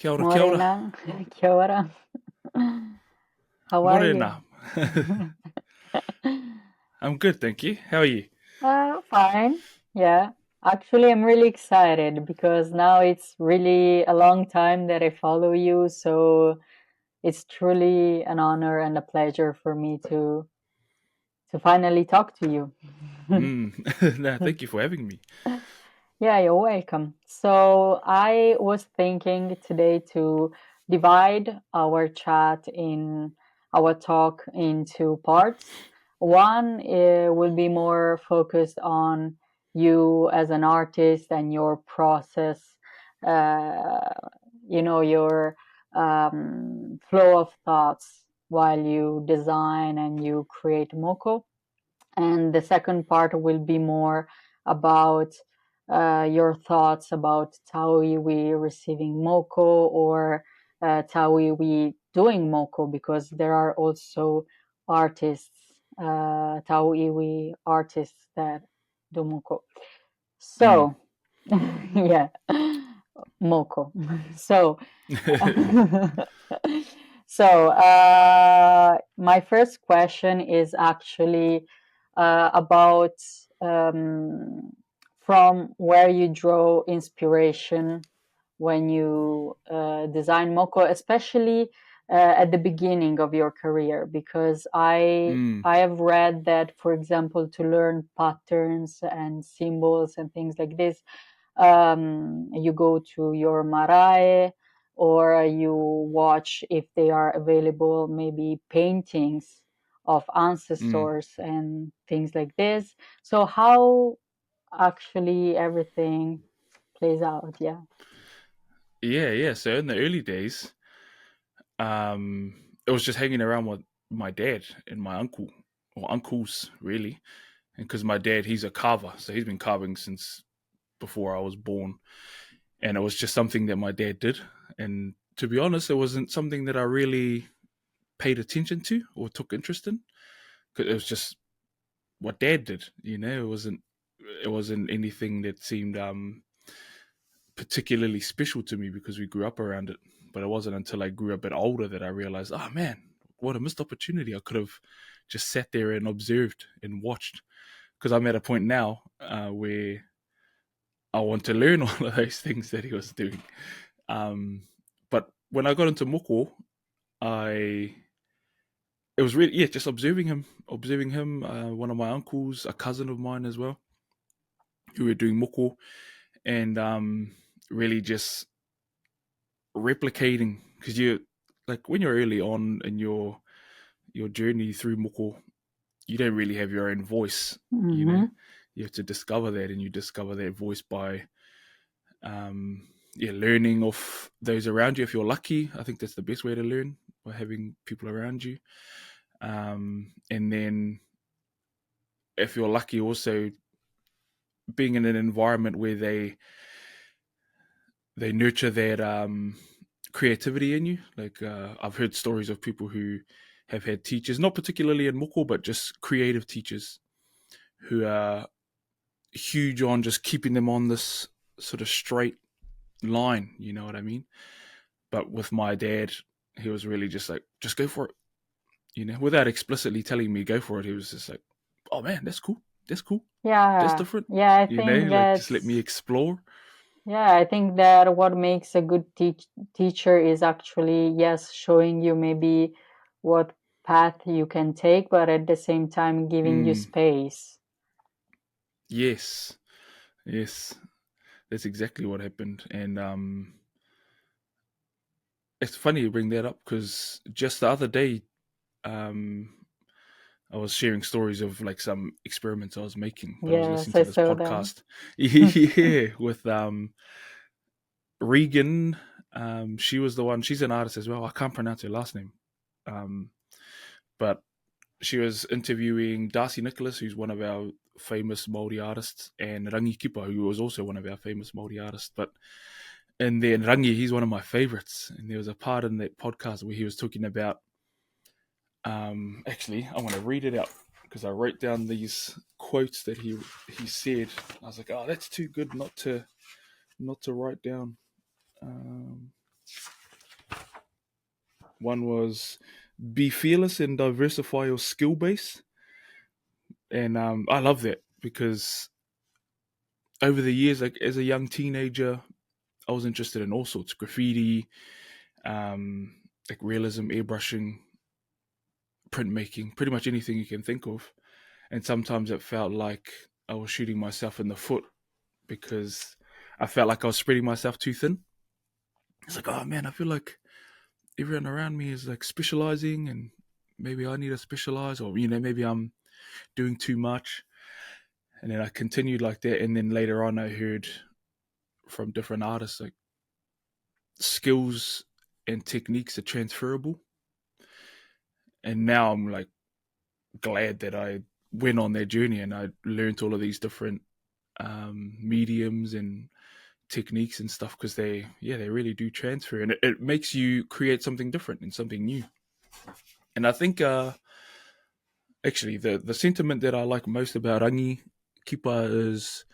Kia ora, kia ora. Morena, kia ora. How are you? Morena. I'm good, thank you. How are you? Fine. Yeah. Actually, I'm really excited because now it's really a long time that I follow you, so it's truly an honor and a pleasure for me to finally talk to you. No, thank you for having me. Yeah, you're welcome. So I was thinking today to divide our chat in our talk into parts. One will be more focused on you as an artist and your process, uh, your flow of thoughts while you design and you create Moko. And the second part will be more about your thoughts about tauiwi receiving Moko or tauiwi doing Moko, because there are also artists, tauiwi artists that do Moko. So, yeah, Moko. So, my first question is actually about from where you draw inspiration when you design Moko, especially at the beginning of your career, because I have read that, for example, to learn patterns and symbols and things like this, you go to your marae, or you watch if they are available, maybe paintings of ancestors and things like this. So how actually everything plays out? Yeah. Yeah. So in the early days, it was just hanging around with my dad and my uncle, or uncles, really. And because my dad, he's a carver, so he's been carving since before I was born. And it was just something that my dad did. And to be honest, it wasn't something that I really paid attention to or took interest in, because it was just what dad did. It wasn't anything that seemed particularly special to me because we grew up around it. But it wasn't until I grew a bit older that I realized, oh man, what a missed opportunity. I could have just sat there and observed and watched, because I'm at a point now where I want to learn all of those things that he was doing. But when I got into Moko, I it was really, yeah, just observing him. One of my uncles, a cousin of mine as well, who were doing Moko, and really just replicating, because you, like, when you're early on in your journey through Moko, you don't really have your own voice. Mm-hmm. You have to discover that, and you discover that voice by learning off those around you. If you're lucky, I think that's the best way to learn, by having people around you. And then if you're lucky, also being in an environment where they nurture that creativity in you. Like, I've heard stories of people who have had teachers, not particularly in Moko, but just creative teachers, who are huge on just keeping them on this sort of straight line. You know what I mean? But with my dad, he was really just like, just go for it. Without explicitly telling me go for it, he was just like, oh man, that's cool. That's cool. That's Yeah. different. Yeah, I think Like, just let that's me explore. yeah, I think that what makes a good teacher is actually, yes, showing you maybe what path you can take, but at the same time giving you Mm, space. yes. Yes. That's exactly what happened. And it's funny you bring that up, because just the other day, um, I was sharing stories of like some experiments I was making, but I was listening Yes, I to this saw that. podcast, yeah, with Regan. She was the one. She's an artist as well. I can't pronounce her last name, um, but she was interviewing Darcy Nicholas, who's one of our famous Māori artists, and Rangi Kipa, who was also one of our famous Māori artists. And then Rangi, he's one of my favorites. And there was a part in that podcast where he was talking about, actually, I want to read it out, because I wrote down these quotes that he said. I was like, oh, that's too good not to write down. One was be fearless and diversify your skill base. And I love that because over the years, like as a young teenager, I was interested in all sorts: graffiti, like realism, airbrushing, printmaking, pretty much anything you can think of. And sometimes it felt like I was shooting myself in the foot because I felt like I was spreading myself too thin. It's like, oh man, I feel like everyone around me is like specializing, and maybe I need to specialize, or maybe I'm doing too much. And then I continued like that, and then later on I heard from different artists like skills and techniques are transferable. And now I'm like glad that I went on that journey and I learned all of these different mediums and techniques and stuff, because they really do transfer, and it makes you create something different and something new. And I think actually the sentiment that I like most about Rangi Kipa is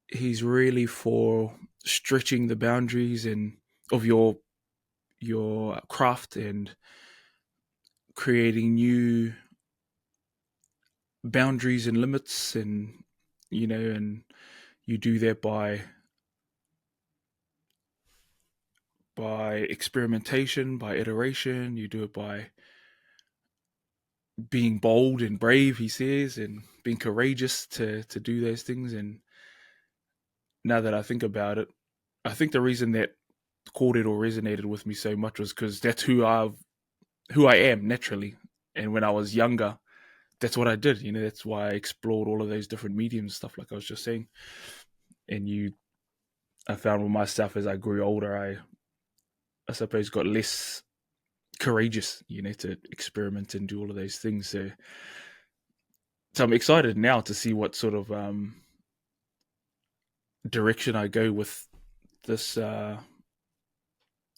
he's really for stretching the boundaries and of your craft and creating new boundaries and limits, and and you do that by experimentation, by iteration. You do it by being bold and brave, he says, and being courageous to do those things. And now that I think about it, I think the reason that kōrero resonated with me so much was because that's who I am naturally. And when I was younger, that's what I did. That's why I explored all of those different mediums, stuff like I was just saying. And I found with myself as I grew older, I suppose got less courageous, to experiment and do all of those things. So I'm excited now to see what sort of direction I go with this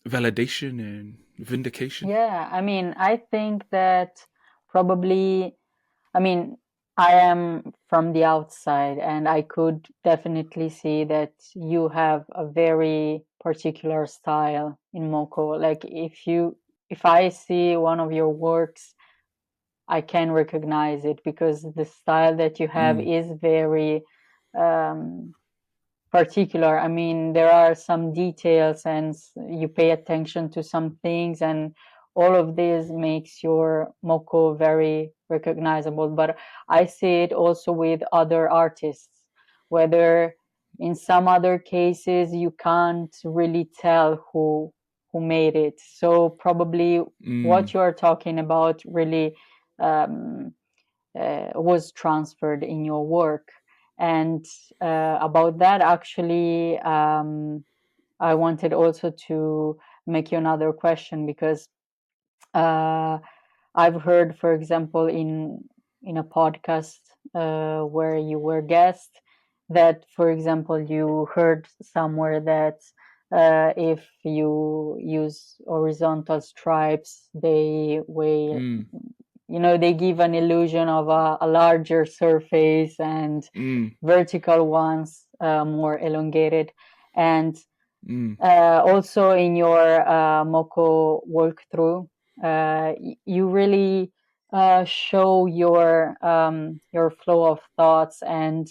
validation and vindication. Yeah, I mean, I think that probably, I mean, I am from the outside and I could definitely see that you have a very particular style in Moko. Like if I see one of your works, I can recognize it because the style that you have is very um, particular. I mean, there are some details and you pay attention to some things, and all of this makes your Moko very recognizable. But I see it also with other artists, whether in some other cases you can't really tell who made it. So probably what you are talking about really um, was transferred in your work. And about that, actually, I wanted also to make you another question because I've heard, for example, in a podcast where you were guest, that, for example, you heard somewhere that if you use horizontal stripes, they weigh they give an illusion of a larger surface, and vertical ones more elongated. And also in your Moko walkthrough, you really show your flow of thoughts, and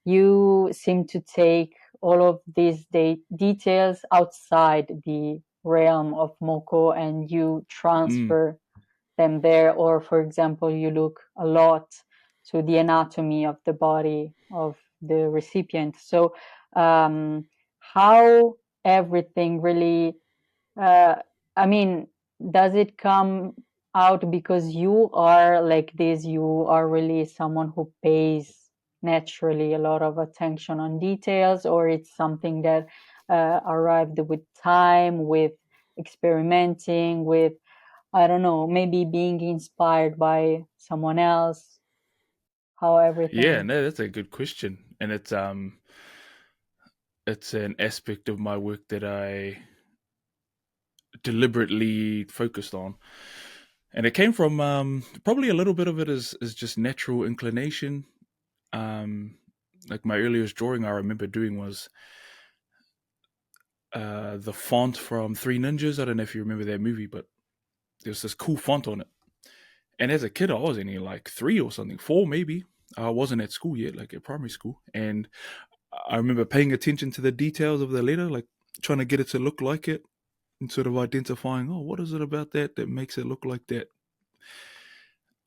you seem to take all of these details outside the realm of Moko and you transfer them there. Or for example, you look a lot to the anatomy of the body of the recipient. So how everything really I mean, does it come out because you are like this, you are really someone who pays naturally a lot of attention on details, or it's something that arrived with time, with experimenting, with, I don't know, maybe being inspired by someone else? How Yeah, everything? no, that's a good question, and it's an aspect of my work that I deliberately focused on, and it came from probably a little bit of it is just natural inclination. Like my earliest drawing I remember doing was the font from Three Ninjas. I don't know if you remember that movie, but there was this cool font on it. And as a kid, I was only like 3 or something, 4 maybe. I wasn't at school yet, like at primary school. And I remember paying attention to the details of the letter, like trying to get it to look like it and sort of identifying, oh, what is it about that makes it look like that?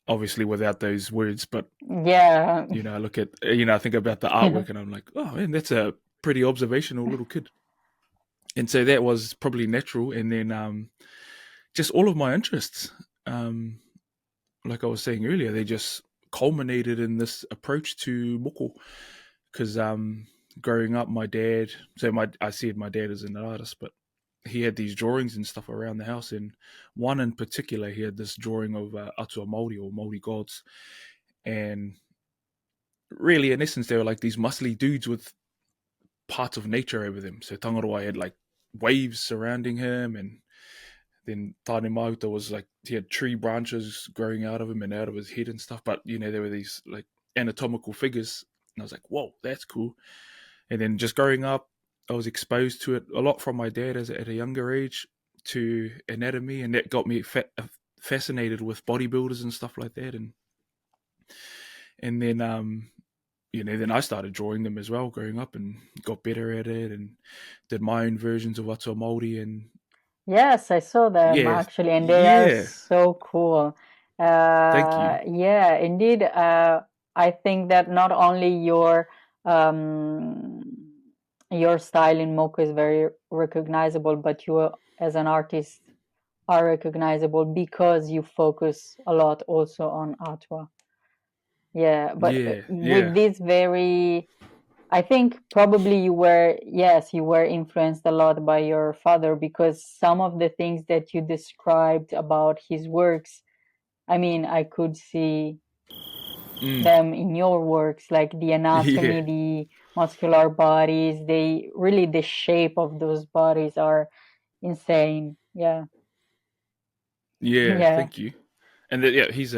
Obviously without those words, but Yeah. I look at, I think about the artwork and I'm like, oh man, that's a pretty observational little kid. And so that was probably natural. And then just all of my interests, like I was saying earlier, they just culminated in this approach to moko. Because growing up, my dad, I said my dad is an artist, but he had these drawings and stuff around the house. And one in particular, he had this drawing of atua Māori or Māori gods. And really, in essence, they were like these muscly dudes with parts of nature over them. So Tangaroa had like waves surrounding him, and then Tāne Mauta was like, he had tree branches growing out of him and out of his head and stuff. But, there were these like anatomical figures. And I was like, whoa, that's cool. And then just growing up, I was exposed to it a lot from my dad at a younger age to anatomy. And that got me fascinated with bodybuilders and stuff like that. And then, then I started drawing them as well growing up and got better at it and did my own versions of atua Māori. And yes, I saw them yeah, actually, and they are yeah. so cool. Thank you. Yeah, indeed. I think that not only um, your style in Moko is very recognizable, but you as an artist are recognizable because you focus a lot also on atua. Yeah, but Yeah, with yeah. this very, I think probably you were influenced a lot by your father, because some of the things that you described about his works, I mean, I could see them in your works, like the Yeah, anatomy, the muscular bodies, the shape of those bodies are insane. Yeah. yeah. Yeah. Thank you. And he's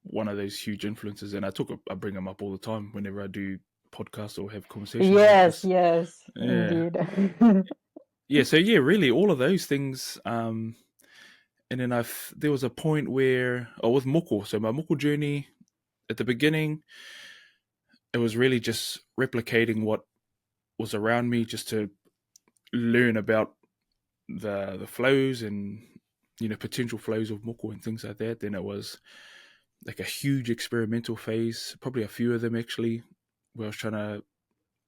one of those huge influences, and I bring him up all the time whenever I do podcasts or have conversations like Yes, this. yes, Yeah, indeed. yeah. So yeah, really, all of those things. And then there was a point where, with Moko, so my Moko journey at the beginning, it was really just replicating what was around me, just to learn about the flows and potential flows of Moko and things like that. Then it was like a huge experimental phase, probably a few of them actually, where I was trying to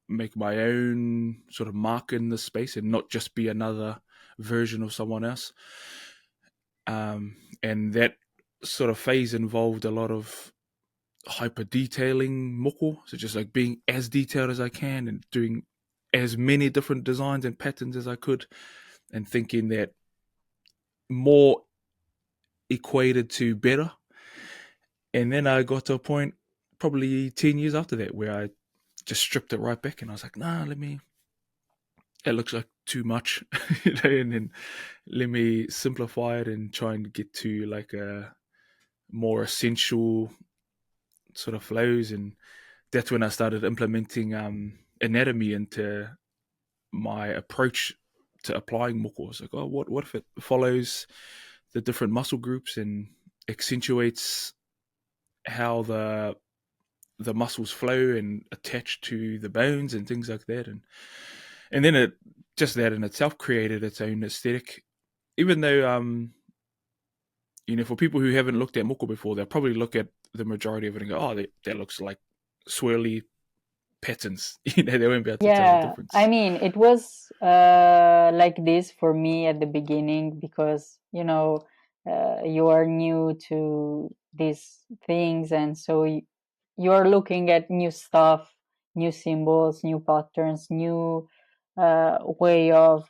make my own sort of mark in the space and not just be another version of someone else. And that sort of phase involved a lot of hyper detailing moko, so just like being as detailed as I can and doing as many different designs and patterns as I could, and thinking that more equated to better. And then I got to a point probably 10 years after that where I just stripped it right back and I was like, nah, it looks like too much, and then let me simplify it and try and get to like a more essential sort of flows. And that's when I started implementing anatomy into my approach to applying moko. I was like, oh, what if it follows the different muscle groups and accentuates how the muscles flow and attach to the bones and things like that. And then it just that in itself created its own aesthetic. Even though for people who haven't looked at moko before, they'll probably look at the majority of it and go, oh, that looks like swirly patterns. They won't be able to tell the Yeah, I difference. mean, it was like this for me at the beginning, because you are new to these things, and so you are looking at new stuff, new symbols, new patterns, new way of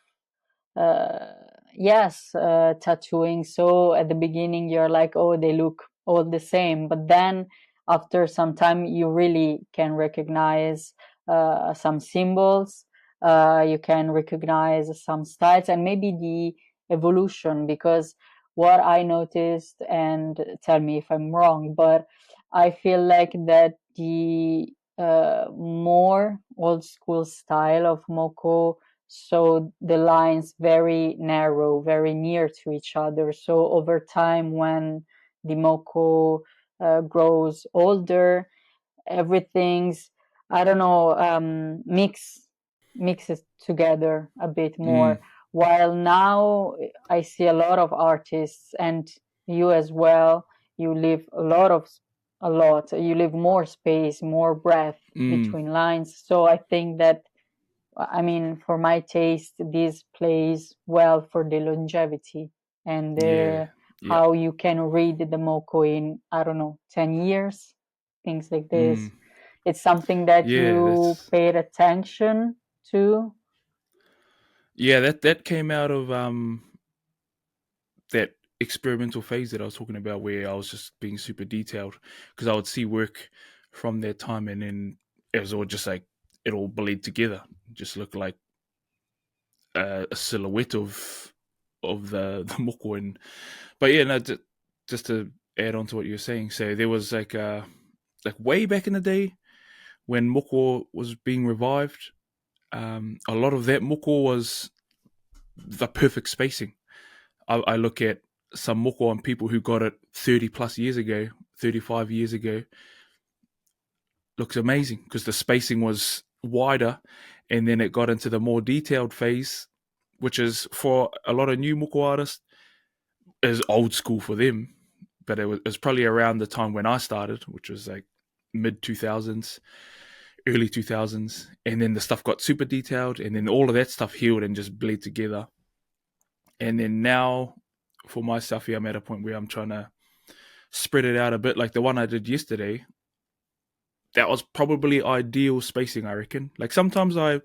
uh, yes, tattooing. So at the beginning, you're like, oh, they look all the same. But then after some time, you really can recognize some symbols. You can recognize some styles and maybe the evolution. Because what I noticed, and tell me if I'm wrong, but I feel like that the more old school style of Moko so the lines very narrow, very near to each other. So over time, when the moko grows older, everything's, I don't know, mixes together a bit more. While now I see a lot of artists, and you as well, you leave you leave more space, more breath between lines. So I think that, I mean, for my taste, this plays well for the longevity and how you can read the moko in, I don't know, 10 years, things like this. It's something that you paid attention to. Yeah, that came out of that experimental phase that I was talking about, where I was just being super detailed, because I would see work from that time, and then it was all just like it all bled together, just looked like a silhouette of the moko. And but yeah, no, just to add on to what you were saying, so there was like way back in the day when moko was being revived, a lot of that moko was the perfect spacing. I look at some moko on people who got it 30 plus years ago, 35 years ago. Looks amazing because the spacing was wider, and then it got into the more detailed phase, which is for a lot of new moko artists is old school for them. But it was probably around the time when I started, which was like mid 2000s, early 2000s, and then the stuff got super detailed, and then all of that stuff healed and just bled together. And then now, for myself, here I'm at a point where I'm trying to spread it out a bit. Like the one I did yesterday, that was probably ideal spacing, I reckon. Like sometimes I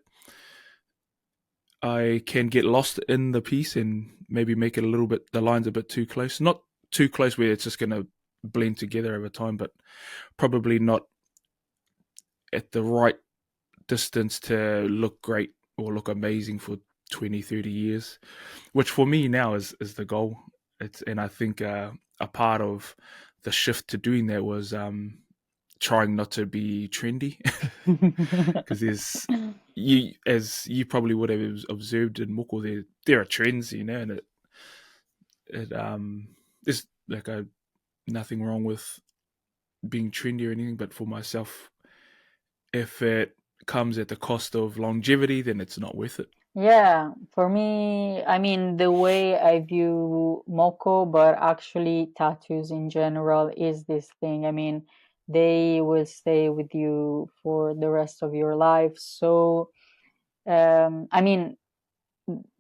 can get lost in the piece and maybe make it a little bit, the lines a bit too close. Not too close where it's just going to blend together over time, but probably not at the right distance to look great or look amazing for 20, 30 years, which for me now is the goal. And I think a part of the shift to doing that was trying not to be trendy, because as you probably would have observed in moko, there are trends, and there's like nothing wrong with being trendy or anything, but for myself, if it comes at the cost of longevity, then it's not worth it. Yeah, for me, I mean, the way I view moko, but actually tattoos in general, is this thing. I mean, they will stay with you for the rest of your life. So, I mean,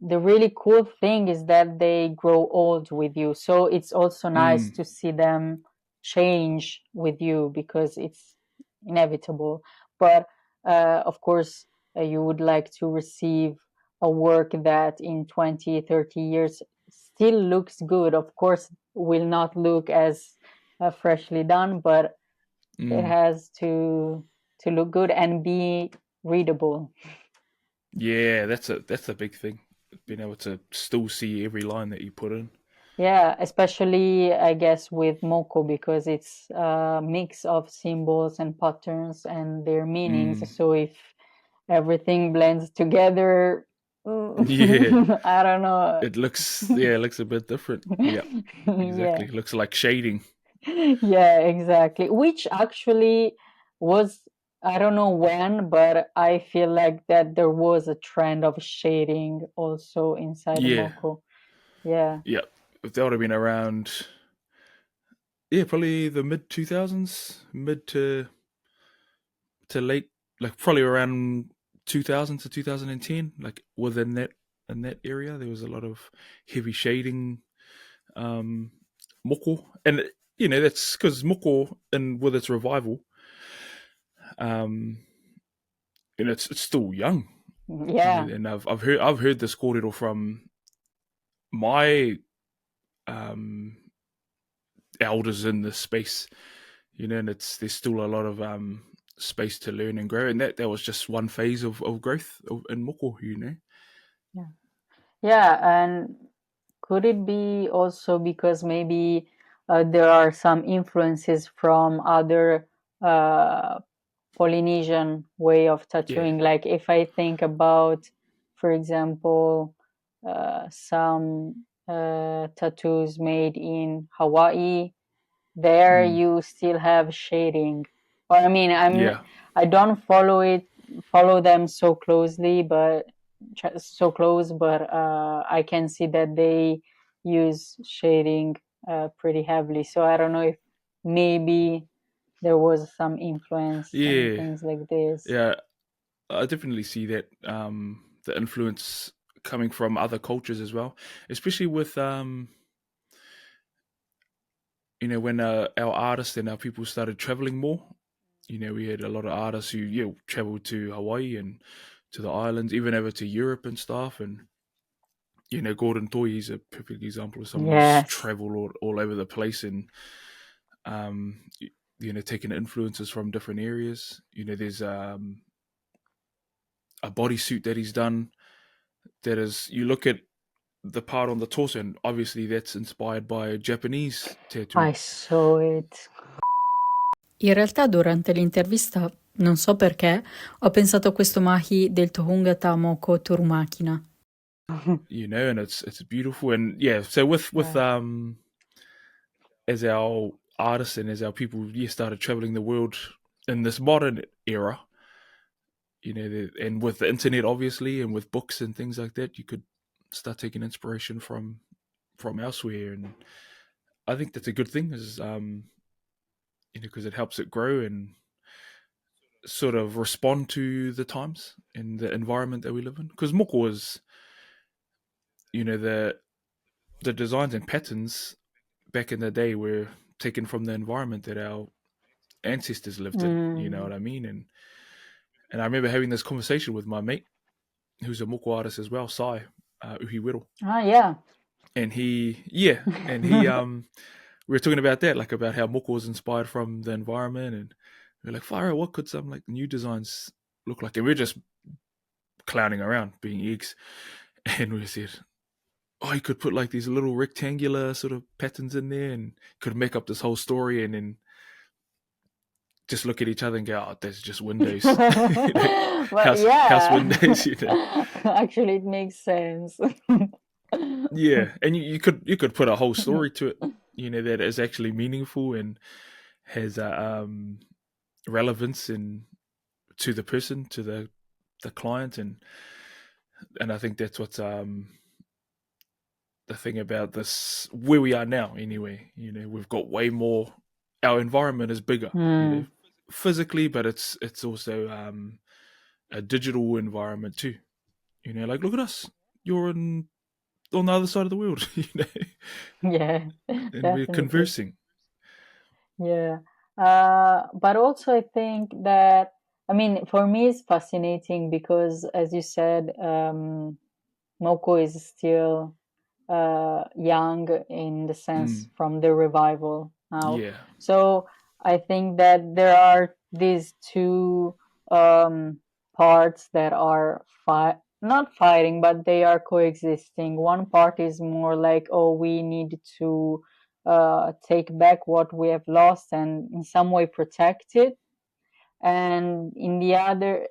the really cool thing is that they grow old with you. So it's also nice to see them change with you, because it's inevitable. But of course, you would like to receive a work that in 20, 30 years still looks good. Of course, will not look as freshly done, but it has to look good and be readable. Yeah, that's a big thing. Being able to still see every line that you put in. Yeah, especially I guess with Moko, because it's a mix of symbols and patterns and their meanings. So if everything blends together, Yeah, I don't know. it looks a bit different. Yeah, Yeah, exactly. Looks like shading. yeah, exactly. Which actually was, I don't know when, but I feel like that there was a trend of shading also inside Yeah, Moko. Yeah. yeah. That would have been around, yeah, probably the mid 2000s, mid to late, like probably around 2000 to 2010. Like within that, in that area, there was a lot of heavy shading, um, moko, and that's because moko, and with its revival, um, it's still young. Yeah. And I've heard this kōrero from my um elders in this space, and there's still a lot of space to learn and grow, and that was just one phase of growth in moko. Yeah. Yeah, and could it be also because maybe there are some influences from other Polynesian way of Yeah. tattooing? Like if I think about, for example, some tattoos made in Hawaii, there you still have shading. Or I mean, I don't follow them so closely, but I can see that they use shading pretty heavily. So I don't know if maybe there was some influence and things like this. Yeah, I definitely see that the influence coming from other cultures as well, especially with when our artists and our people started traveling more. We had a lot of artists who traveled to Hawaii and to the islands, even over to Europe and stuff. And Gordon Toy is a perfect example of someone who's traveled all over the place and taking influences from different areas. There's a bodysuit that he's done that is, you look at the part on the torso, and obviously that's inspired by a Japanese tattoo. I saw it. In realtà durante l'intervista, non so perché, ho pensato a questo mahi del Tohunga ta Moko Turumakina. And it's beautiful. And so with as our artists and as our people started traveling the world in this modern era, and with the internet obviously, and with books and things like that, you could start taking inspiration from elsewhere. And I think that's a good thing, is because it helps it grow and sort of respond to the times and the environment that we live in. Because moko is, the designs and patterns back in the day were taken from the environment that our ancestors lived in. You know what I mean? And I remember having this conversation with my mate, who's a moko artist as well, Sai Uhiwero. Yeah. And he we were talking about that, like about how moko was inspired from the environment, and we're like, fire, what could some like new designs look like? And we're just clowning around, being eggs, and we said, you could put like these little rectangular sort of patterns in there, and could make up this whole story, and then just look at each other and go, oh, that's just windows. House windows. Actually, it makes sense. Yeah, and you could put a whole story to it, that is actually meaningful and has relevance to the person, to the client, and I think that's what's the thing about this, where we are now anyway. We've got way more, our environment is bigger, physically, but it's also a digital environment too. Like, look at us, you're on the other side of the world. Yeah, and definitely. we're conversing. Yeah, but also I think that, I mean, for me it's fascinating because, as you said, Moko is still young in the sense from the revival now. Yeah. So I think that there are these two parts that are not fighting, but they are coexisting. One part is more like, oh, we need to take back what we have lost and in some way protect it. And in the other,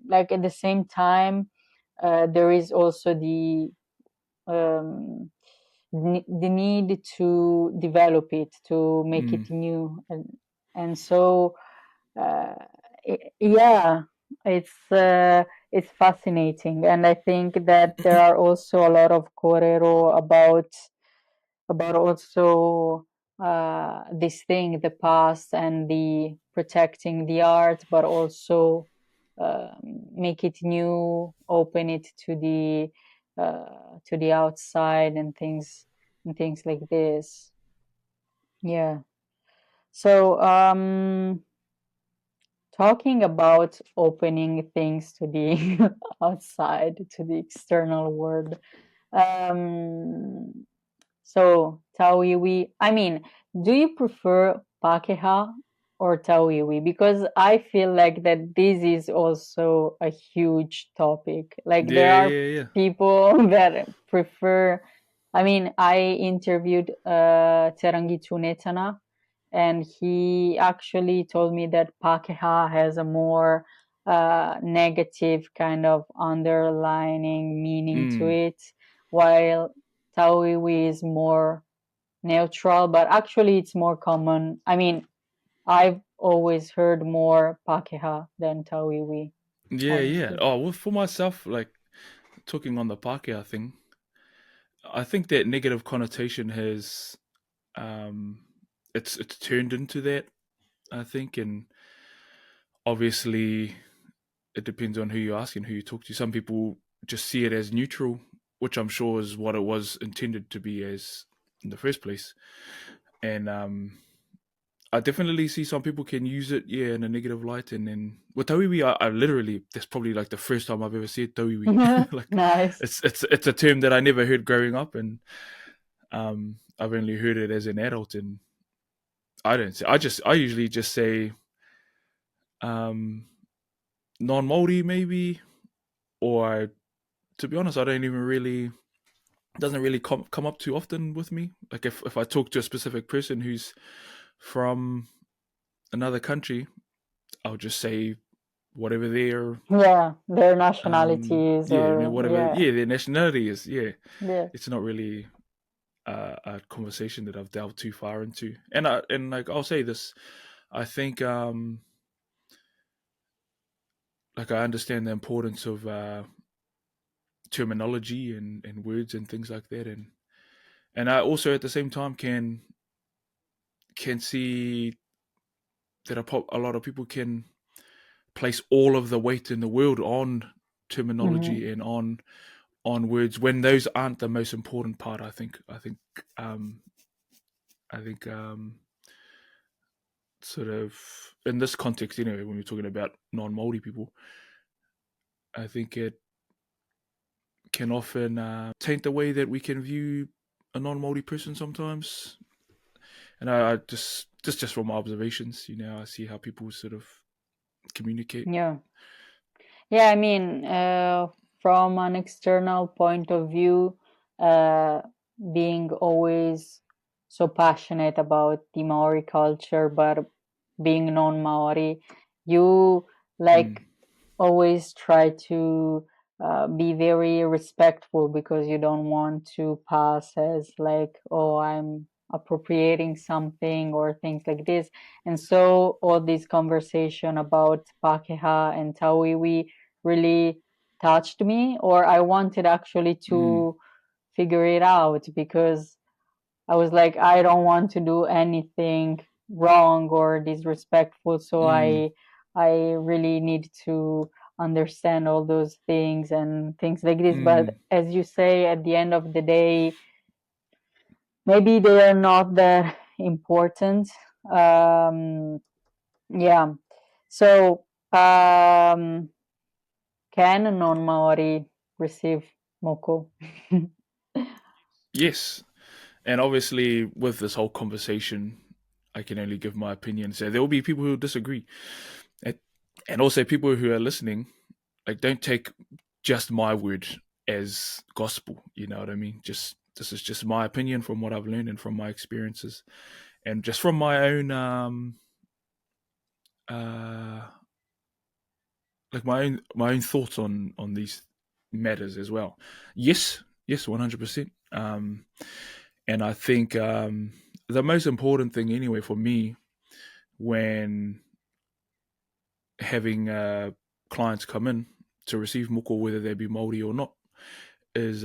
like at the same time, there is also the need to develop it, to make it new, and so it's fascinating. And I think that there are also a lot of kōrero about also this thing, the past and the protecting the art, but also make it new, open it to the outside and things like this. Yeah. So talking about opening things to the outside, to the external world. So tauiwi, I mean, do you prefer pākehā or tauiwi? Because I feel like that this is also a huge topic. Like there are people that prefer. I mean, I interviewed Te Rangi Tuna, and he actually told me that pākehā has a more negative kind of underlining meaning to it, while tauiwi is more neutral, but actually it's more common. I mean, I've always heard more pākehā than tauiwi. Yeah, yeah. Honestly. Oh, well, for myself, like talking on the pākehā thing, I think that negative connotation has, it's turned into that, I think, and obviously it depends on who you ask and who you talk to. Some people just see it as neutral, which I'm sure is what it was intended to be as in the first place. And I definitely see some people can use it, yeah, in a negative light. And then with tauiwi, I literally, that's probably like the first time I've ever said tauiwi. Like, Nice. it's a term that I never heard growing up, and I've only heard it as an adult. And I don't say, I usually just say non-Māori maybe, or to be honest, I don't even really, it doesn't really come up too often with me. Like if I talk to a specific person who's from another country, I'll just say whatever their nationalities, or whatever their nationality is. yeah. It's not really a conversation that I've delved too far into. And like I'll say this, I think like I understand the importance of terminology and words and things like that, and I also at the same time can see that a lot of people can place all of the weight in the world on terminology and on words when those aren't the most important part. I think sort of in this context anyway, when we're talking about non-Māori people, I think it can often taint the way that we can view a non-Māori person sometimes. And I just from my observations, I see how people sort of communicate. Yeah. I mean, from an external point of view, being always so passionate about the Maori culture, but being non-Maori, you always try to be very respectful, because you don't want to pass as like, oh, I'm appropriating something or things like this. And so all this conversation about pākehā and tauiwi really touched me, or I wanted actually to figure it out, because I was like, I don't want to do anything wrong or disrespectful, so I really need to understand all those things and things like this. But as you say, at the end of the day, maybe they are not that important. So can a non-Maori receive Moko? Yes. And obviously, with this whole conversation, I can only give my opinion. So there will be people who disagree, and also people who are listening, like, don't take just my word as gospel. You know what I mean? This is just my opinion from what I've learned and from my experiences, and just from my own like my own thoughts on these matters as well. Yes, 100%. And I think the most important thing anyway for me when having clients come in to receive moko, whether they be Māori or not, is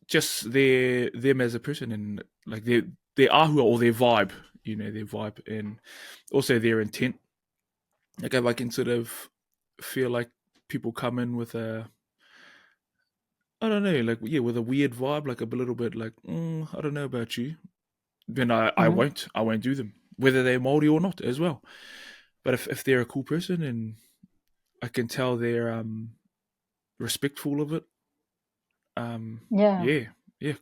just them as a person, and like their ahua or their vibe, their vibe, and also their intent. Like if I can sort of feel like people come in with a, I don't know, like, with a weird vibe, like a little bit like, I don't know about you, then I won't do them, whether they're Māori or not as well. But if they're a cool person and I can tell they're respectful of it,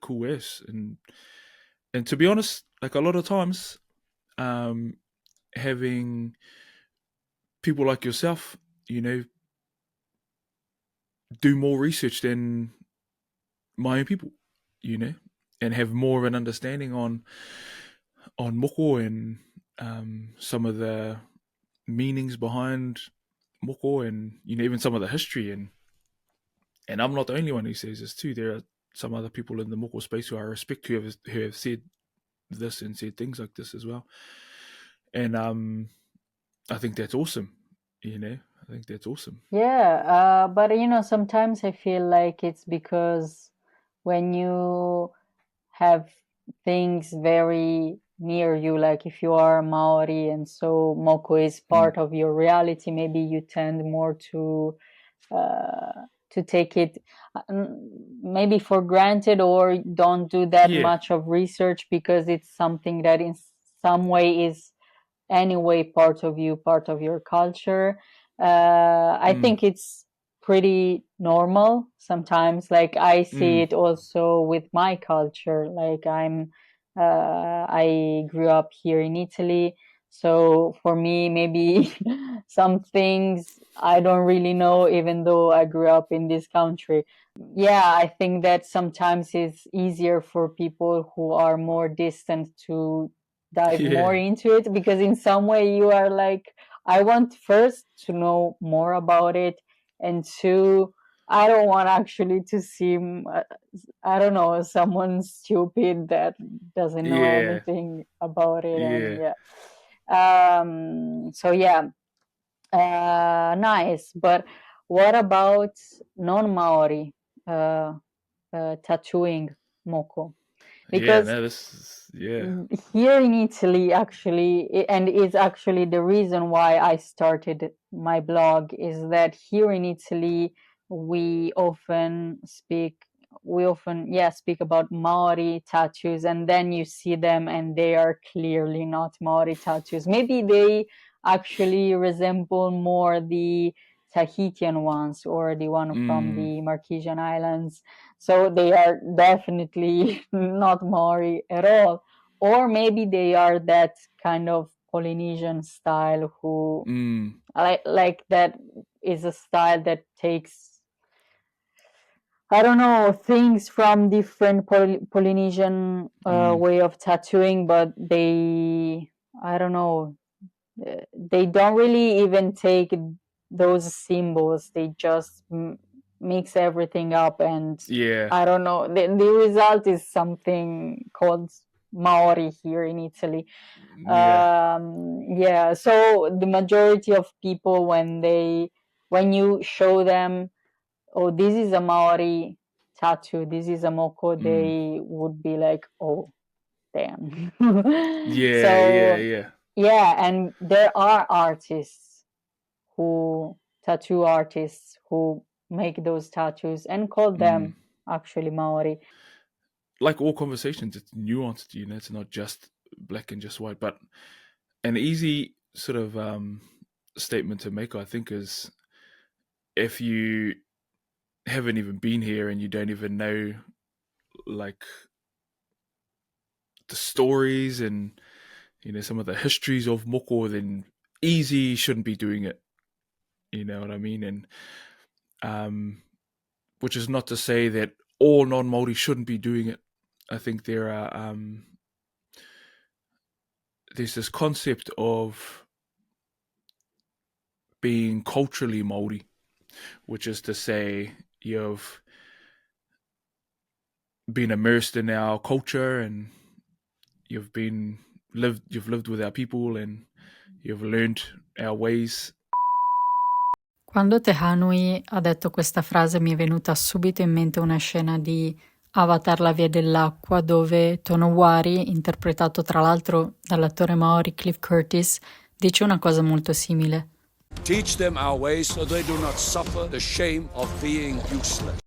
cool as. And to be honest, like a lot of times, having people like yourself, do more research than my own people, and have more of an understanding on moko and some of the meanings behind moko and even some of the history, and I'm not the only one who says this too. There are some other people in the moko space who I respect who have said this and said things like this as well. And I think that's awesome. I think that's awesome. Yeah, but sometimes I feel like it's because when you have things very near you, like if you are Maori and so Moko is part of your reality, maybe you tend more to take it maybe for granted, or don't do that much of research because it's something that in some way is anyway part of you, part of your culture. I think it's pretty normal sometimes. Like I see it also with my culture. Like I grew up here in Italy, so for me maybe some things I don't really know, even though I grew up in this country. Yeah, I think that sometimes it's easier for people who are more distant to dive more into it, because in some way you are like, I want first to know more about it, and two, I don't want actually to seem I don't know, someone stupid that doesn't know anything about it. And so yeah, nice. But what about non-Maori tattooing moko? Because here in Italy, actually, and is actually the reason why I started my blog, is that here in Italy we often speak about Maori tattoos, and then you see them and they are clearly not Maori tattoos. Maybe they actually resemble more the Tahitian ones or the one from the Marquesian Islands. So they are definitely not Maori at all. Or maybe they are that kind of Polynesian style who like that is a style that takes, I don't know, things from different Polynesian way of tattooing, but I don't know, they don't really even take those symbols. They just mix everything up, and I don't know. The result is something called Maori here in Italy. So the majority of people, when you show them, oh, this is a Maori tattoo, this is a Moko, they would be like, oh, damn. And there are tattoo artists who make those tattoos and call them actually Maori. Like all conversations, it's nuanced, it's not just black and just white. But an easy sort of statement to make, I think, is if you haven't even been here and you don't even know like the stories and some of the histories of moko, then easy shouldn't be doing it. You know what I mean? And which is not to say that all non-Māori shouldn't be doing it. I think there's this concept of being culturally Māori, which is to say you've been immersed in our culture and you've lived with our people and you've learned our ways. Quando Te Haunui ha detto questa frase mi è venuta subito in mente una scena di Avatar la via dell'acqua, dove Tonowari, interpretato tra l'altro dall'attore Maori Cliff Curtis, dice una cosa molto simile. Teach them our ways so they do not suffer the shame of being useless.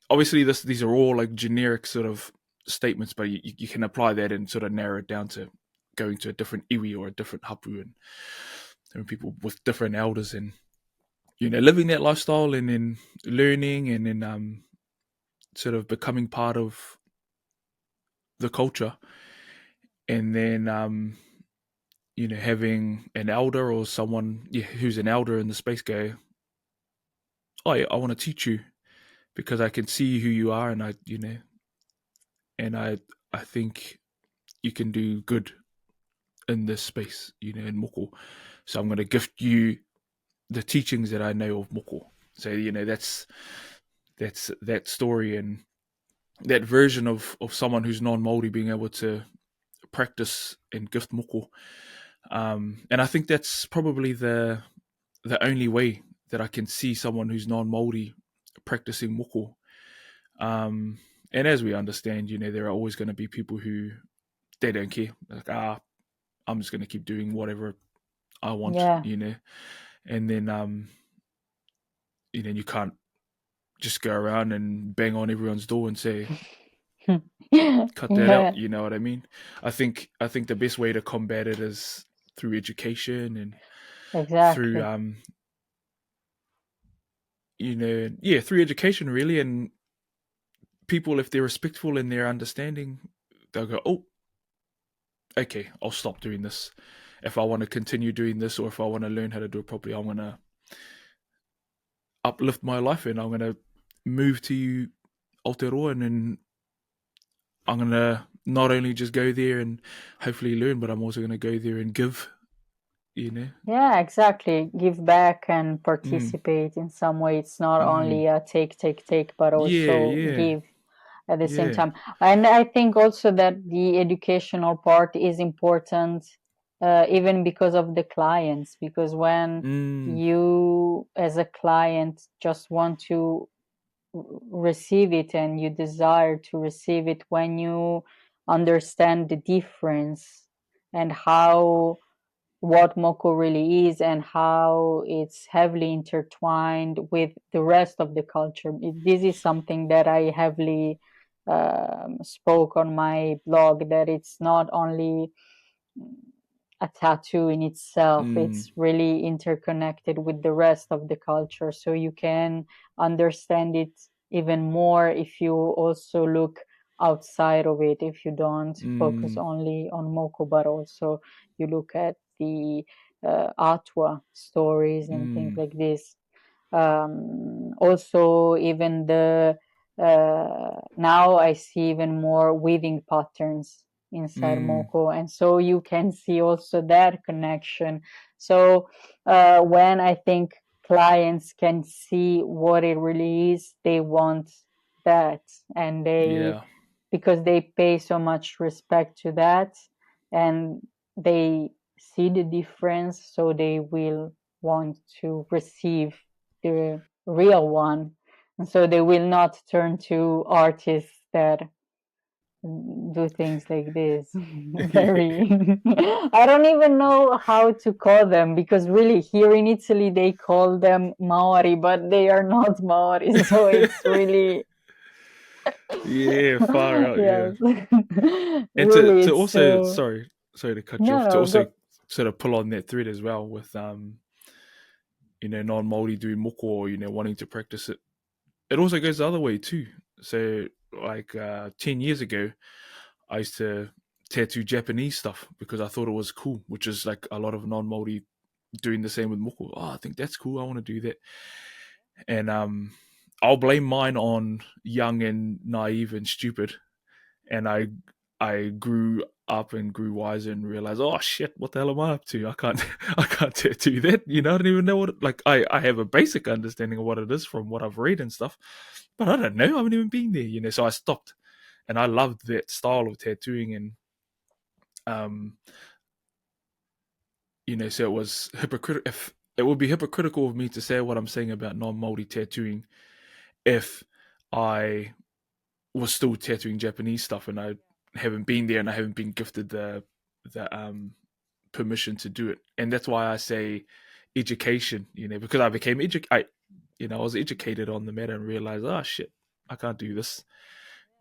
Obviously, these are all like generic sort of statements, but you can apply that and sort of narrow it down to going to a different iwi or a different hapu, and people with different elders, and living that lifestyle, and then learning, and then sort of becoming part of the culture, and then having an elder or someone who's an elder in the space go, oh, I want to teach you because I can see who you are, and I think you can do good in this space, in Moko. So I'm going to gift you the teachings that I know of moko. So, you know, that's that story and that version of someone who's non-Māori being able to practice and gift moko. And I think that's probably the only way that I can see someone who's non-Māori practicing moko. And as we understand, you know, there are always going to be people who they don't care. Like, I'm just going to keep doing whatever I want, you know. And then, you know, you can't just go around and bang on everyone's door and say, cut that out. You know what I mean? I think the best way to combat it is through education and through, you know, through education really. And people, if they're respectful in their understanding, they'll go, oh, okay, I'll stop doing this. If I want to continue doing this, or if I want to learn how to do it properly, I'm going to uplift my life and I'm going to move to Aotearoa, and then I'm going to not only just go there and hopefully learn, but I'm also going to go there and give, you know? Yeah, exactly. Give back and participate in some way. It's not only a take, but also give at the same time. And I think also that the educational part is important, even because of the clients, because when you as a client just want to receive it and you desire to receive it, when you understand the difference and what moko really is and how it's heavily intertwined with the rest of the culture. This is something that I heavily spoke on my blog, that it's not only a tattoo in itself, it's really interconnected with the rest of the culture, so you can understand it even more if you also look outside of it, if you don't focus only on moko, but also you look at the atua stories and things like this. Also, even now I see even more weaving patterns inside moko, and so you can see also that connection. So when I think clients can see what it really is, they want that, and because they pay so much respect to that and they see the difference, so they will want to receive the real one, and so they will not turn to artists that do things like this. Very I don't even know how to call them, because really here in Italy they call them Maori, but they are not Maori, so it's really far out. And really, to also so... sorry to cut you off, to also sort of pull on that thread as well with you know, non-Māori doing moko, or, you know, wanting to practice it. It also goes the other way too. So like 10 years ago, I used to tattoo Japanese stuff because I thought it was cool, which is like a lot of non-Māori doing the same with moko. Oh, I think that's cool, I want to do that. And I'll blame mine on young and naive and stupid. And I grew up and grew wiser and realized, oh shit, what the hell am I up to? I can't tattoo that. You know, I don't even know what. Like I have a basic understanding of what it is from what I've read and stuff, but I don't know. I haven't even been there. You know, so I stopped, and I loved that style of tattooing, and you know, so it was hypocritical. If it would be hypocritical of me to say what I'm saying about non-Māori tattooing, if I was still tattooing Japanese stuff and I haven't been there and I haven't been gifted the permission to do it. And that's why I say education, you know, because I became I was educated on the matter and realized, oh shit, I can't do this,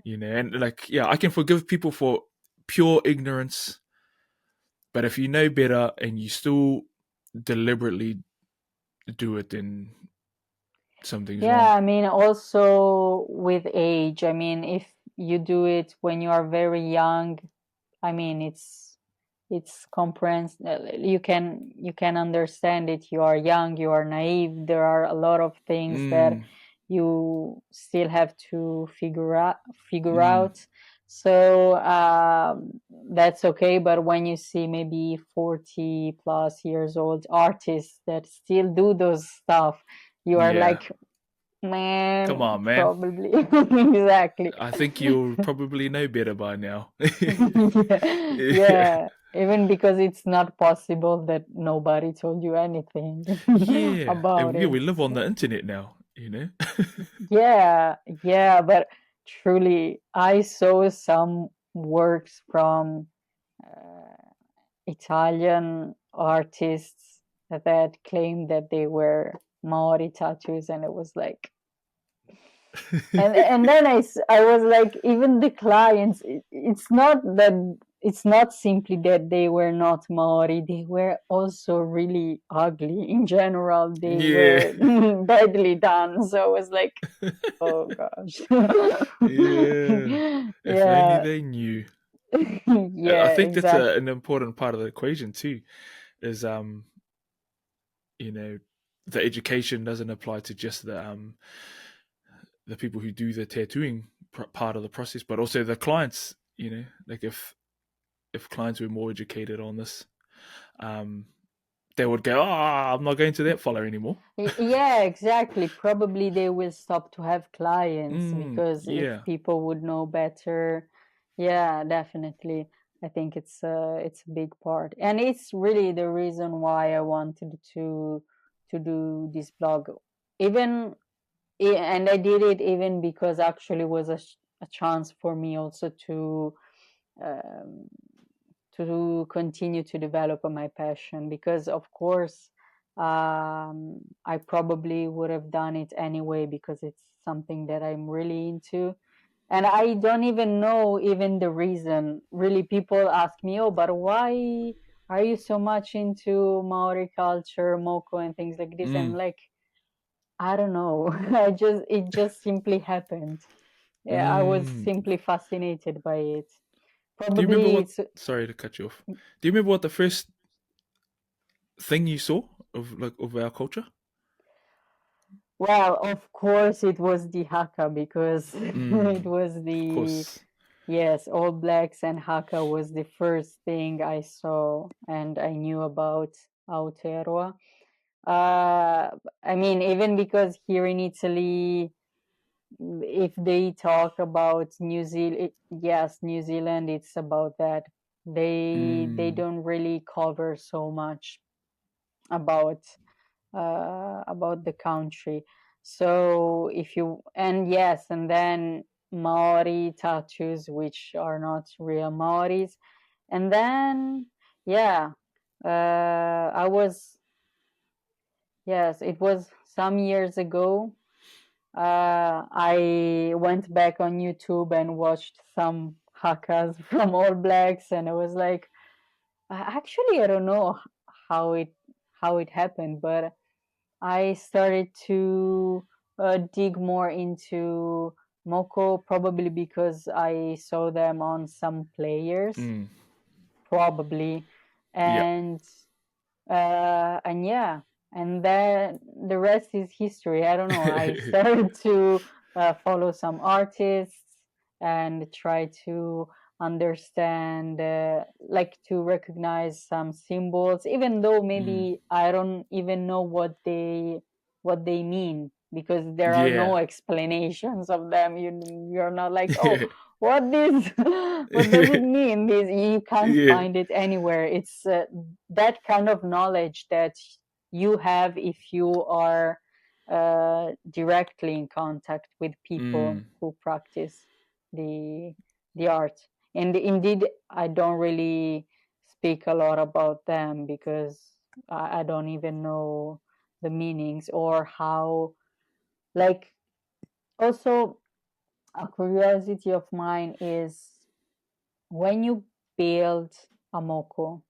you know. And like, yeah, I can forgive people for pure ignorance, but if you know better and you still deliberately do it, then something's wrong. I mean, also with age, I mean, if you do it when you are very young, I mean, it's you can understand it. You are young, you are naive, there are a lot of things that you still have to figure out. So that's okay. But when you see maybe 40 plus years old artists that still do those stuff, you are Yeah. like, Come man, on, man. probably. Exactly. I think you'll probably know better by now. Yeah. Even because it's not possible that nobody told you anything Yeah. about Yeah, it. we live on the internet now, you know? Yeah, yeah, but truly, I saw some works from Italian artists that claimed that they were Maori tattoos, and it was like, and then I was like, even the clients, it's not simply that they were not Maori, they were also really ugly in general. They Yeah. were badly done. So I was like, oh gosh. Yeah. If only Yeah. they knew. I Yeah, think that's exactly. an important part of the equation too, is you know, the education doesn't apply to just the people who do the tattooing part of the process, but also the clients. You know, like if clients were more educated on this, um, they would go, "Ah, I'm not going to that fella anymore." Yeah, exactly. Probably they will stop to have clients because if Yeah. people would know better, yeah, definitely. I think it's a big part, and it's really the reason why I wanted to do this blog. Even and I did it even because actually was a chance for me also um, to continue to develop my passion, because of course I probably would have done it anyway because it's something that I'm really into, and I don't even know even the reason. Really, people ask me, oh, but why are you so much into Maori culture, Moko and things like this? I'm like, I don't know. It just simply happened. Yeah, I was Mm. simply fascinated by it. Do you remember Probably what? it's, Sorry to cut you off. Do you remember what the first thing you saw of our culture? well, of course it was the haka, because it was Of the, course. yes, All Blacks and haka was the first thing I saw and I knew about Aotearoa. Uh, I mean, even because here in Italy, if they talk about New Zealand, yes, New Zealand, it's about that. They don't really cover so much about about the country. So if you, and yes, and then Maori tattoos, which are not real Maoris, and then yeah, I was, yes, it was some years ago. I went back on YouTube and watched some hakas from All Blacks, and I was like, actually, I don't know how it how it happened, but I started to dig more into Moko, probably because I saw them on some players, probably, Yeah. and yeah, and then the rest is history. I don't know. I started to follow some artists and try to understand, like to recognize some symbols, even though maybe I don't even know what they mean, because there are Yeah. no explanations of them. You're not like, oh, what this what does it mean, this, you can't Yeah. find it anywhere. It's that kind of knowledge that you have if you are directly in contact with people who practice the the art. And indeed, I don't really speak a lot about them because I don't even know the meanings or how, like, also a curiosity of mine is when you build a moko,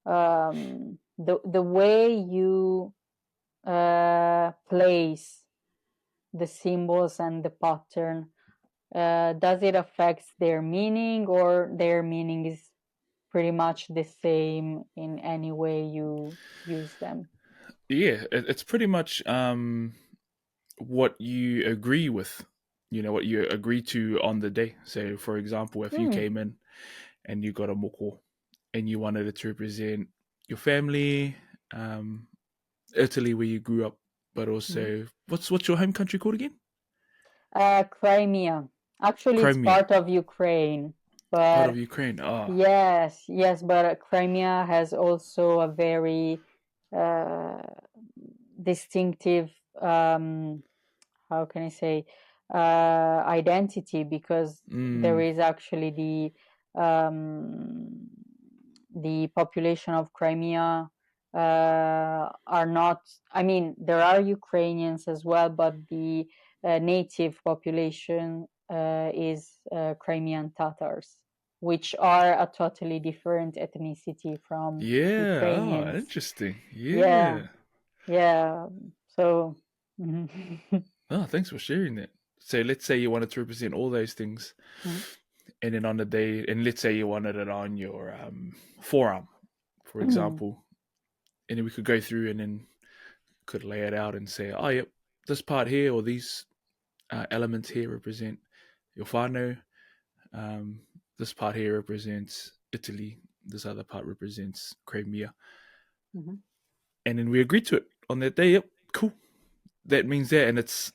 the way you place the symbols and the pattern, does it affect their meaning, or their meaning is pretty much the same in any way you use them? Yeah, it's pretty much what you agree with. what you agree to on the day. So, for example, if you came in and you got a moko and you wanted it to represent your family, Italy where you grew up, but also what's your home country called again? Crimea. Actually, it's Crimea. part of Ukraine. But part of Ukraine. yes, but Crimea has also a very distinctive, how can I say, identity, because there is actually the population of Crimea are not, I mean, there are Ukrainians as well, but the native population is Crimean Tatars, which are a totally different ethnicity from Ukrainians. Interesting. Yeah. So thanks for sharing that. So let's say you wanted to represent all those things, and then on the day, and let's say you wanted it on your forearm, for example, and then we could go through and then could lay it out and say, oh, yep, this part here or these elements here represent your whānau. This part here represents Italy. This other part represents Crimea. And then we agreed to it on that day. Yep, cool. That means that, and it's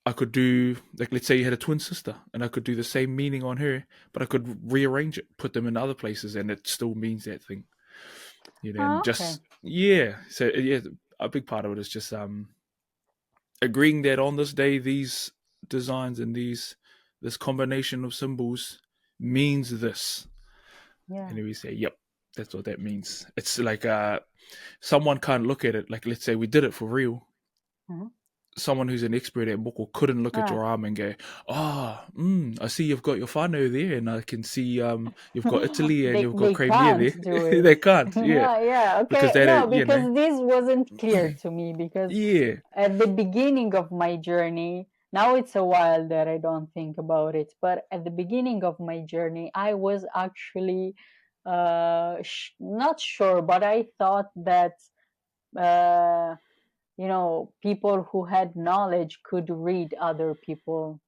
I could do, like, let's say you had a twin sister, and I could do the same meaning on her, but I could rearrange it, put them in other places, and it still means that thing. And just So a big part of it is just agreeing that on this day these designs and this combination of symbols means this. And then we say, yep, that's what that means. It's like someone can't look at it, like, let's say we did it for real. Someone who's an expert at moko couldn't look at your arm and go, I see you've got your whānau there, and I can see you've got Italy and you've got Crimea there. They can't, okay. Because this wasn't clear to me, because at the beginning of my journey, now it's a while that I don't think about it, but at the beginning of my journey, I was actually not sure, but I thought that people who had knowledge could read other people.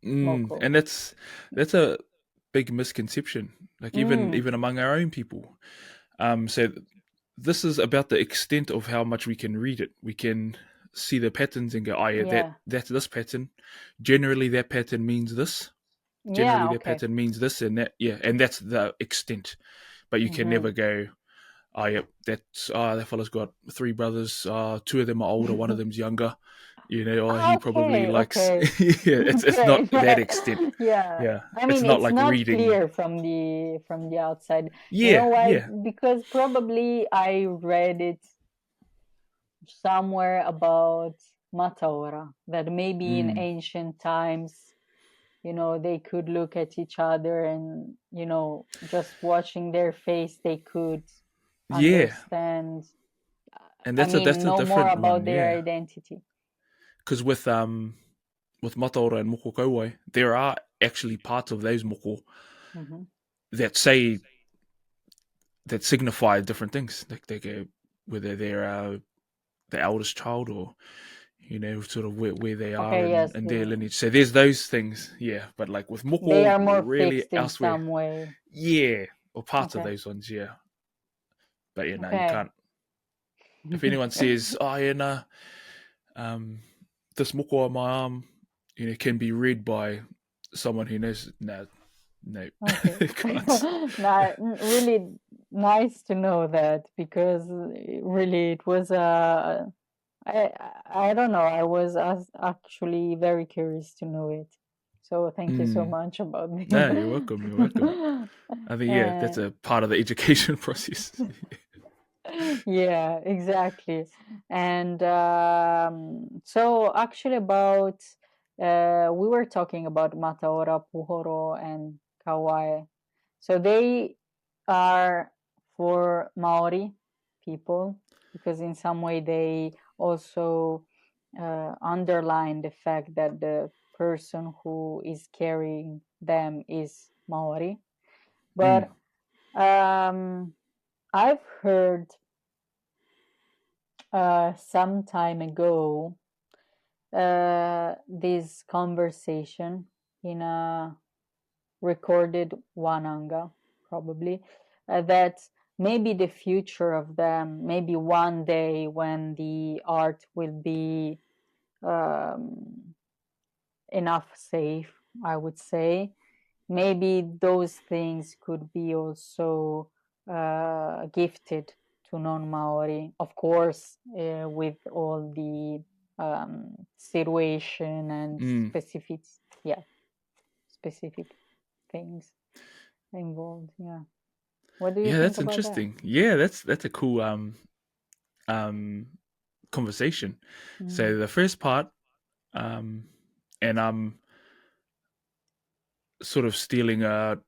And that's a big misconception, like even among our own people. So this is about the extent of how much we can read it. We can see the patterns and go, that's this pattern. Generally, that pattern means this. Generally, that pattern means this and that. And that's the extent. But you can never go, that fella's got 3 brothers. 2 of them are older, one of them's younger. He probably likes. It's not that extent. I mean, it's not like not reading clear from the outside. You know why? Because probably I read it somewhere about Mataora, that maybe in ancient times, they could look at each other and, just watching their face, they could understand. And that's know a different more about one, their identity. Because with Mataora and Moko Kauai, there are actually parts of those moko that signify different things. Like they go, whether they're the eldest child or sort of where they are in their lineage. So there's those things, but like with moko, they are more really fixed elsewhere. In some way. Or parts of those ones, But you can't. If anyone says, this moko on my arm, can be read by someone who knows. No. Really nice to know that, because really it was I don't know, I was actually very curious to know it. So thank you so much about this. No, you're welcome. I think that's a part of the education process. Yeah, exactly. And so actually about we were talking about Mataora, Puhoro, and Kauai. So they are for Maori people, because in some way they also underline the fact that the person who is carrying them is Maori. But I've heard some time ago this conversation in a recorded wananga, probably, that maybe the future of them, maybe one day when the art will be enough safe, I would say, maybe those things could be also gifted to non-Maori, of course, with all the situation and specific things involved. Yeah. What do you think that's about interesting. Yeah, that's a cool conversation. So the first part, and I'm sort of stealing a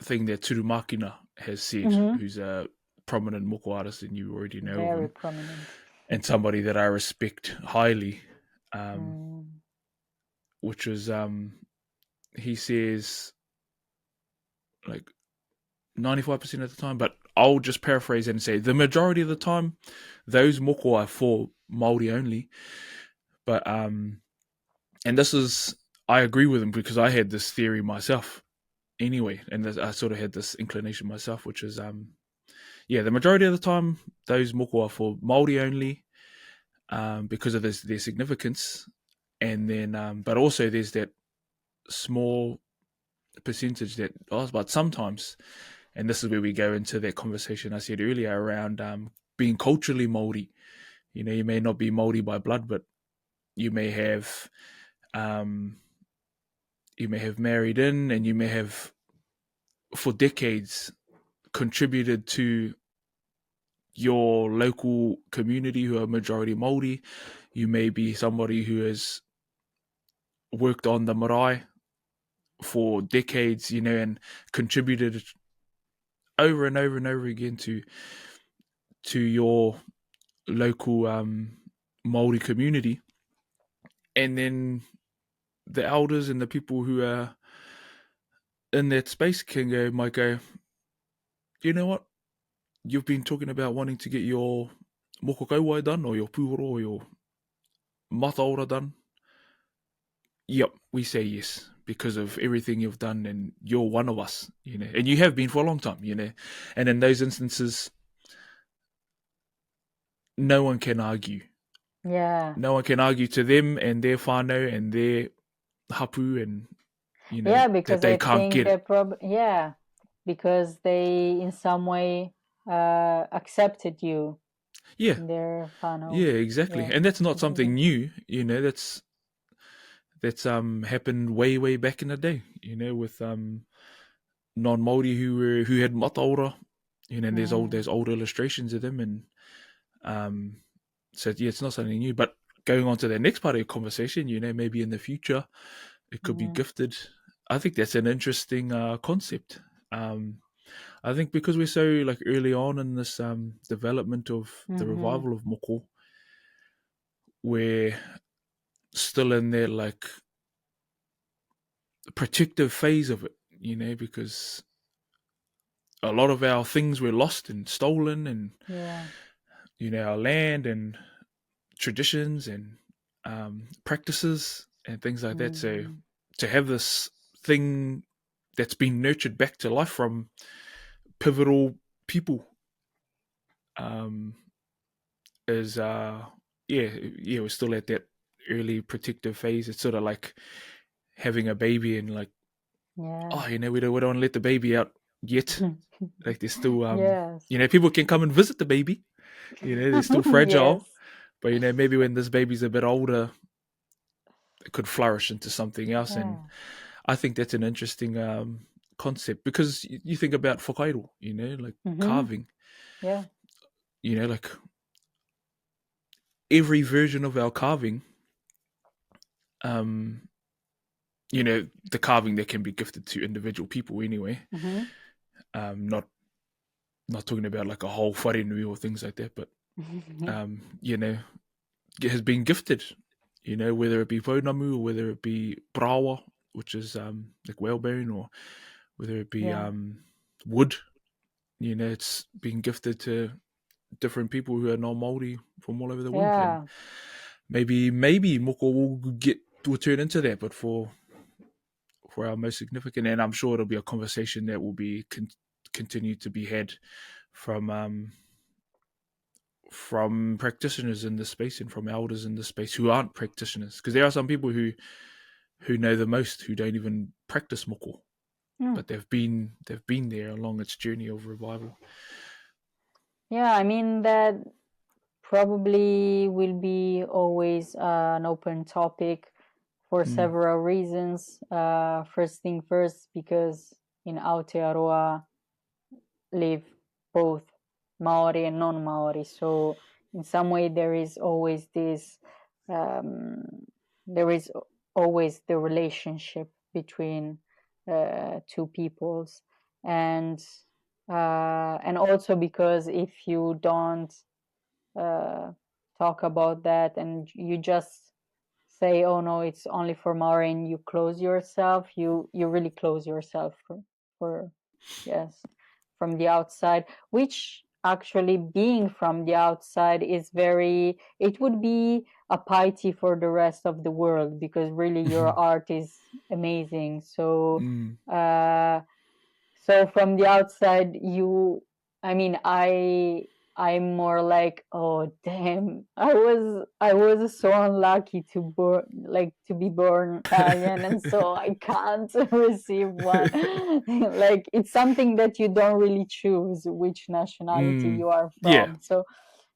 thing that Turumakina has said, who's a prominent moko artist, and you already know of Very him, prominent. and somebody that I respect highly, which is he says like 95% of the time, but I'll just paraphrase and say the majority of the time, those moko are for Māori only. But and this is, I agree with him because I had this theory myself anyway, and I sort of had this inclination myself, which is the majority of the time those moko are for Māori only, because of their significance, and then but also there's that small percentage that, but sometimes, and this is where we go into that conversation I said earlier around being culturally Māori. You know, you may not be Māori by blood, but you may have married in, and you may have for decades contributed to your local community who are majority Māori. You may be somebody who has worked on the marae for decades, you know, and contributed over and over and over again to your local Māori community. And then the elders and the people who are in that space might go, you know what? You've been talking about wanting to get your moko kauai done, or your puhoro, or your mataora done. Yep, we say yes because of everything you've done, and you're one of us, you know, and you have been for a long time, you know. And in those instances, no one can argue. Yeah. No one can argue to them and their whānau and their hapu, and you know, because that they I can't think get it. Because they in some way accepted you. Yeah. In their whānau. Yeah, exactly. And that's not something new, you know, that's happened way back in the day, you know, with non-Māori who had mataora, you know, and there's old illustrations of them, and so yeah, it's not something new. But going on to the next part of your conversation, you know, maybe in the future it could be gifted. I think that's an interesting concept. I think because we're so like early on in this development of the revival of moko, we're still in their like protective phase of it, you know, because a lot of our things were lost and stolen, and you know, our land and traditions and practices and things like that. So to have this thing that's been nurtured back to life from pivotal people is we're still at that early protective phase. It's sort of like having a baby and like, you know, we don't want to let the baby out yet. Like there's still you know, people can come and visit the baby, you know, they're still fragile. But you know, maybe when this baby's a bit older, it could flourish into something else. And I think that's an interesting concept, because you think about whakairo, you know, like carving. You know, like every version of our carving, you know, the carving that can be gifted to individual people anyway. Not talking about like a whole wharenui or things like that, but you know, it has been gifted, you know, whether it be pounamu or whether it be brawa, which is like whalebone, or whether it be wood, you know, it's been gifted to different people who are non-Māori from all over the world. And maybe Moko will turn into that, but for our most significant, and I'm sure it'll be a conversation that will be continue to be had from practitioners in the space and from elders in the space who aren't practitioners, because there are some people who know the most who don't even practice moko, but they've been there along its journey of revival. Yeah, I mean that probably will be always an open topic for several reasons. First thing first, because in Aotearoa live both Maori and non-Maori, so in some way there is always this there is always the relationship between two peoples, and also because if you don't talk about that and you just say, oh no, it's only for Maori, and you close yourself, you really close yourself for yes, from the outside, which actually being from the outside is it would be a piety for the rest of the world, because really your art is amazing. So so from the outside, I'm more like, oh damn, I was so unlucky to be born Italian, and so I can't receive one. Like, it's something that you don't really choose which nationality you are from. Yeah. So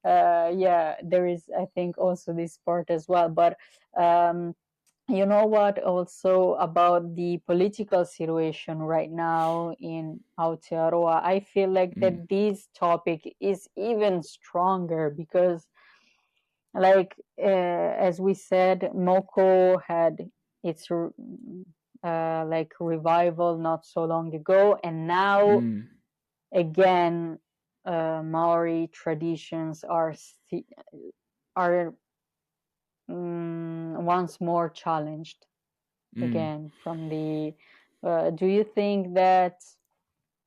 yeah, there is, I think, also this part as well. But you know what, also about the political situation right now in Aotearoa, I feel like that this topic is even stronger, because like as we said, Moko had its like revival not so long ago, and now again Maori traditions are once more challenged again from the do you think that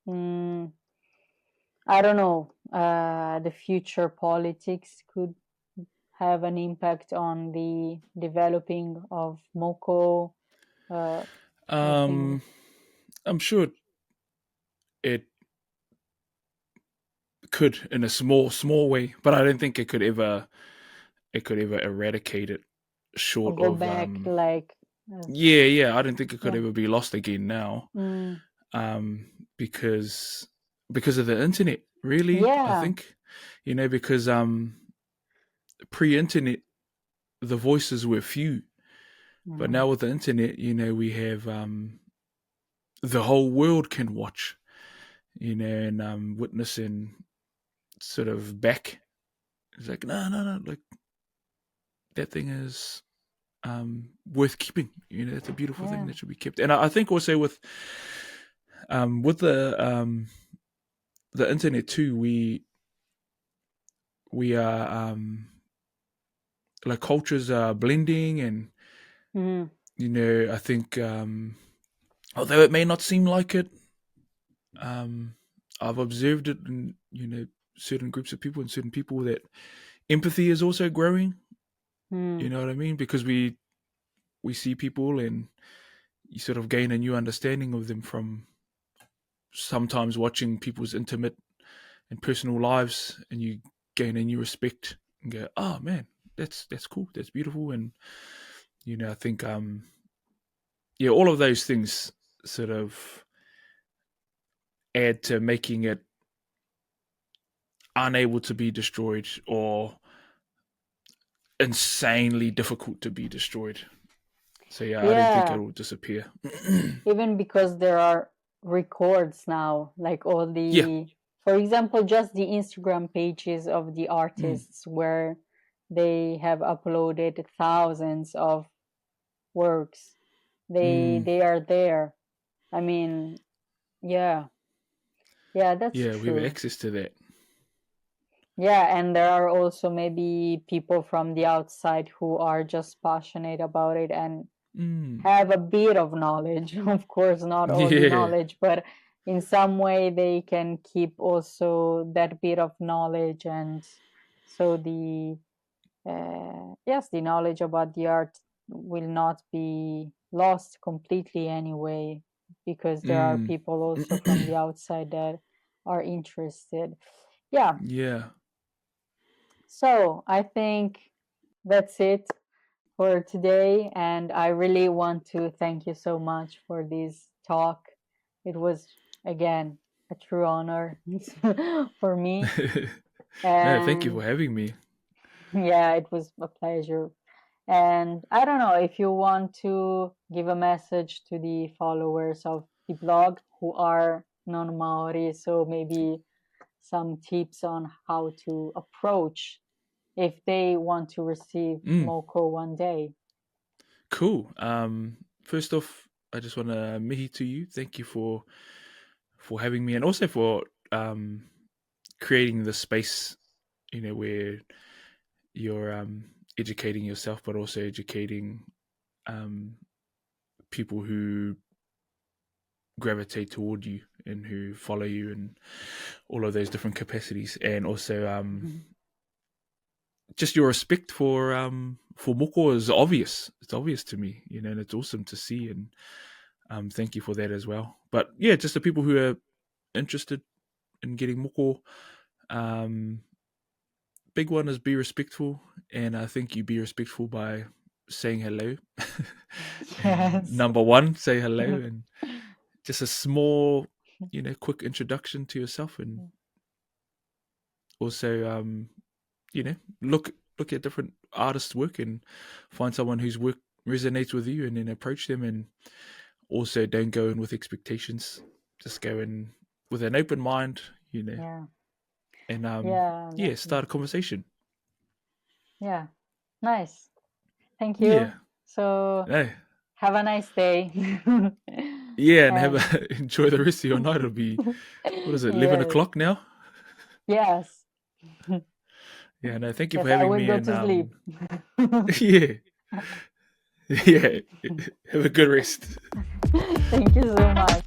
I don't know, the future politics could have an impact on the developing of Moko? I'm sure it could in a small way, but I don't think it could ever eradicate it, short go of back yeah, I don't think it could ever be lost again now, because of the internet, really. I think, because pre-internet the voices were few, but now with the internet, we have the whole world can watch, and witnessing sort of back. It's like, no, like that thing is worth keeping. It's a beautiful thing that should be kept. And I think also with the internet too, we are like cultures are blending, and I think although it may not seem like it, I've observed it in certain groups of people and certain people that empathy is also growing. You know what I mean? Because we see people and you sort of gain a new understanding of them from sometimes watching people's intimate and personal lives, and you gain a new respect and go, oh man, that's cool, that's beautiful. And I think all of those things sort of add to making it unable to be destroyed or insanely difficult to be destroyed. So I don't think it will disappear. Even because there are records now, like all the for example, just the Instagram pages of the artists where they have uploaded thousands of works. They are there. I mean, that's true. We have access to that. Yeah, and there are also maybe people from the outside who are just passionate about it and have a bit of knowledge. Of course, not all the knowledge, but in some way they can keep also that bit of knowledge, and so the yes, the knowledge about the art will not be lost completely anyway, because there are people also from the outside that are interested. Yeah. Yeah. So I think that's it for today, and I really want to thank you so much for this talk. It was, again, a true honor for me. No, thank you And for having me. yeah, it was a pleasure. And I don't know if you want to give a message to the followers of the blog who are non-Maori, so maybe some tips on how to approach if they want to receive Moko one day. Cool. First off, I just want to mihi to you. Thank you for having me, and also for creating the space, where you're educating yourself, but also educating people who gravitate toward you and who follow you in all of those different capacities, and also just your respect for Moko is obvious. It's obvious to me, and it's awesome to see, and thank you for that as well. But yeah, just the people who are interested in getting Moko, big one is be respectful, and I think you be respectful by saying hello. Yes. Number one, say hello, and just a small, quick introduction to yourself, and also, look at different artists' work and find someone whose work resonates with you, and then approach them. And also, don't go in with expectations. Just go in with an open mind, Yeah. And start a conversation. Yeah, nice. Thank you. Yeah. So Hey. have a nice day. Yeah, and enjoy the rest of your night. It'll be, what is it, 11 o'clock now? Yes. Yeah, no, thank you for having me. I will go to sleep. Yeah. Yeah. Have a good rest. Thank you so much.